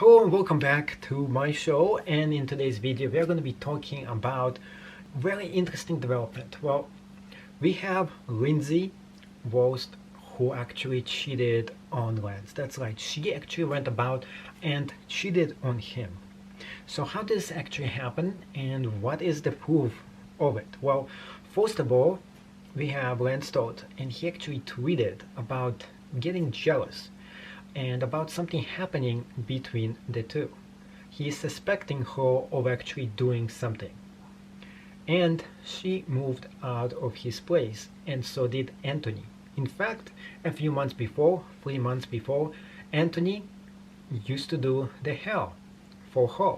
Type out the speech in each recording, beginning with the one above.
Hello and welcome back to my show, and in today's video we are going to be talking about very interesting development. Well, we have Lizzy, Wurst, who actually cheated on Lance. That's right, she actually went about and cheated on him. So how does this actually happen, and what is the proof of it? Well, first of all, we have Lance Stewart, and he actually tweeted about getting jealous and about something happening between the two. He is suspecting her of actually doing something. And she moved out of his place, and so did Anthony. In fact, a few months before, 3 months before, Anthony used to do the hair for her.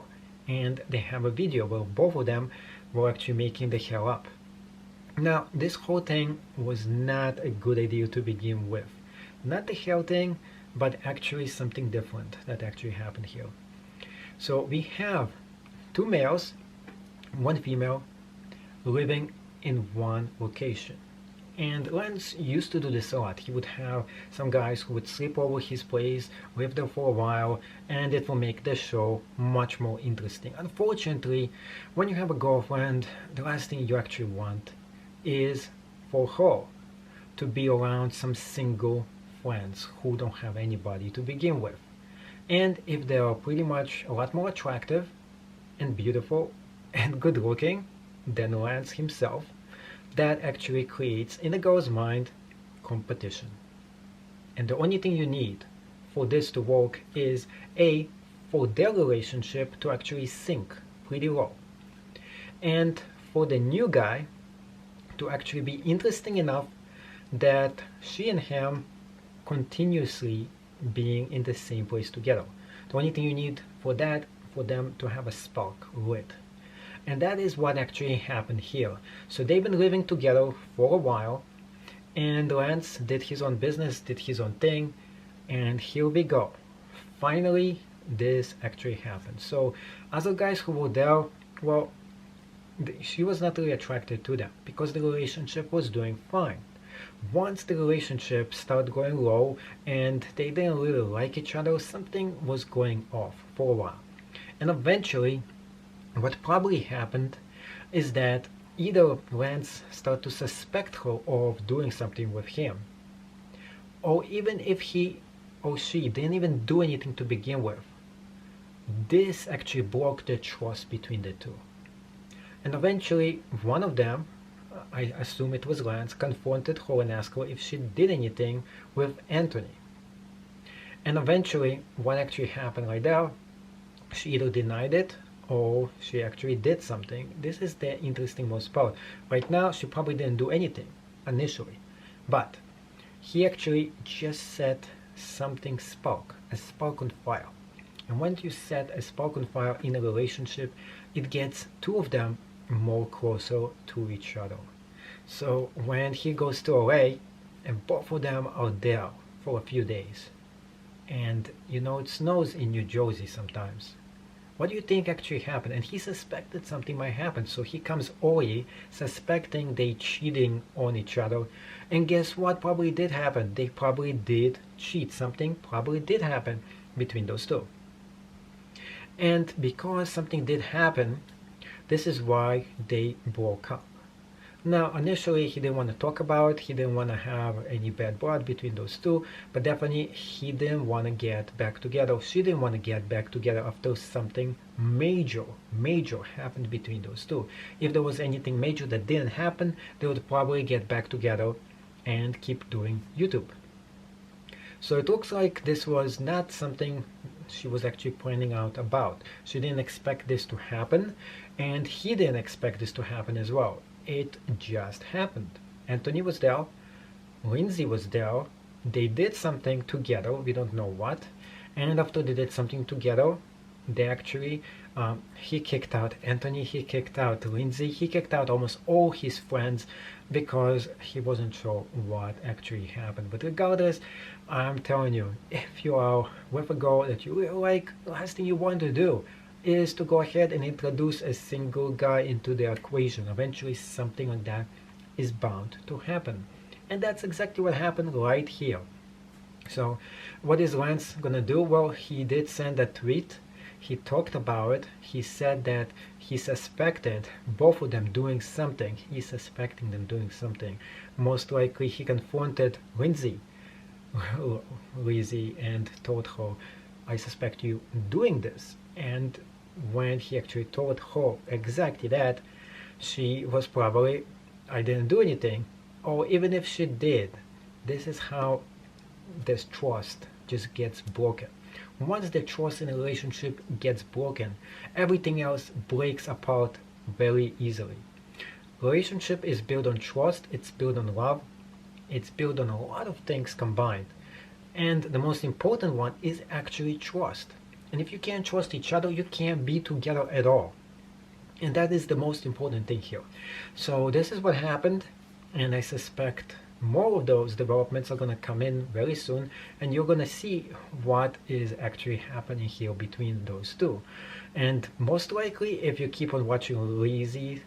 And they have a video where both of them were actually making the hair up. Now, this whole thing was not a good idea to begin with. Not the hair thing, but actually something different that actually happened here. So we have two males, one female, living in one location. And Lance used to do this a lot. He would have some guys who would sleep over his place, live there for a while, and it will make the show much more interesting. Unfortunately, when you have a girlfriend, the last thing you actually want is for her to be around some single friends who don't have anybody to begin with. And if they are pretty much a lot more attractive and beautiful and good looking than Lance himself, that actually creates in a girl's mind competition. And the only thing you need for this to work is for their relationship to actually sink pretty low, and for the new guy to actually be interesting enough that she and him continuously being in the same place together. The only thing you need for that, for them to have a spark lit. And that is what actually happened here. So they've been living together for a while, and Lance did his own business, did his own thing, and here we go. Finally, this actually happened. So other guys who were there, well, she was not really attracted to them because the relationship was doing fine. Once the relationship started going low and they didn't really like each other, something was going off for a while. And eventually, what probably happened is that either Lance started to suspect her of doing something with him, or even if he or she didn't even do anything to begin with, this actually broke the trust between the two. And eventually, one of them, I assume it was Lance, confronted her and asked her if she did anything with Anthony. And eventually, what actually happened right there, she either denied it or she actually did something. This is the interesting most part. Right now, she probably didn't do anything initially, but he actually just set something spark, a spark on fire. And when you set a spark on fire in a relationship, it gets two of them more closer to each other. So when he goes to LA and both of them are there for a few days, and you know it snows in New Jersey sometimes, what do you think actually happened? And he suspected something might happen, so he comes early suspecting they cheating on each other. And guess what probably did happen? They probably did cheat. Something probably did happen between those two. And because something did happen, this is why they broke up. Now, initially, he didn't want to talk about it. He didn't want to have any bad blood between those two. But definitely, he didn't want to get back together. She didn't want to get back together after something major happened between those two. If there was anything major that didn't happen, they would probably get back together and keep doing YouTube. So it looks like this was not something she was actually planning out about. She didn't expect this to happen, and he didn't expect this to happen as well. It just happened. Anthony was there, Lizzy was there, they did something together, we don't know what, and after they did something together, they actually, he kicked out Anthony, he kicked out Lizzy, he kicked out almost all his friends because he wasn't sure what actually happened. But regardless, I'm telling you, if you are with a girl that you really like, the last thing you want to do is to go ahead and introduce a single guy into the equation. Eventually something like that is bound to happen. And that's exactly what happened right here. So what is Lance gonna do? Well, he did send a tweet. He talked about it. He said that he suspected both of them doing something. He's suspecting them doing something. Most likely he confronted Lizzy, and told her, I suspect you doing this. And when he actually told her exactly that, she was probably, I didn't do anything. Or even if she did, this is how this trust just gets broken. Once the trust in a relationship gets broken, everything else breaks apart very easily. Relationship is built on trust, it's built on love, it's built on a lot of things combined. And the most important one is actually trust. And if you can't trust each other, you can't be together at all. And that is the most important thing here. So this is what happened, and I suspect more of those developments are going to come in very soon, and you're going to see what is actually happening here between those two. And most likely, if you keep on watching Lindsay,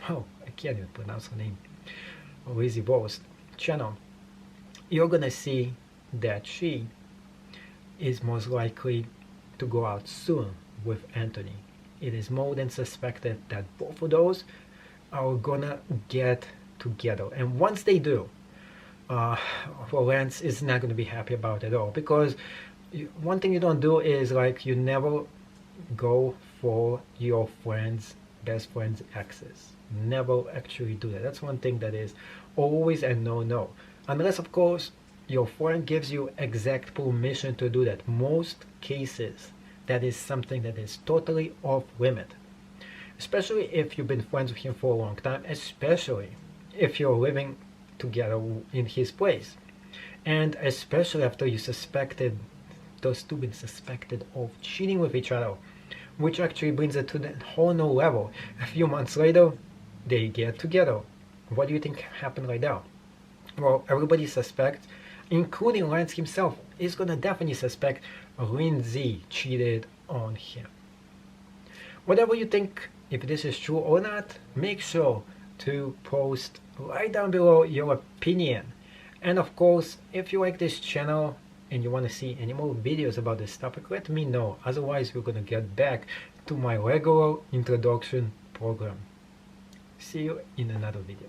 oh, I can't even pronounce her name, Lizzy Wurst channel, you're going to see that she is most likely to go out soon with Anthony. It is more than suspected that both of those are gonna get together, and once they do, well, Lance is not gonna be happy about it at all, because one thing you don't do is, like, you never go for your friends, best friends' exes. Never actually do that. That's one thing that is always a no, unless of course your friend gives you exact permission to do that. Most cases that is something that is totally off limit, especially if you've been friends with him for a long time, especially if you're living together in his place, and especially after you suspected, those two been suspected of cheating with each other, which actually brings it to the whole new level. A few months later, they get together. What do you think happened right now? Well, everybody suspects, including Lance himself, is gonna definitely suspect Lizzy cheated on him. Whatever you think, if this is true or not, make sure to post right down below your opinion. And of course, if you like this channel and you want to see any more videos about this topic, let me know. Otherwise, we're gonna get back to my regular introduction program. See you in another video.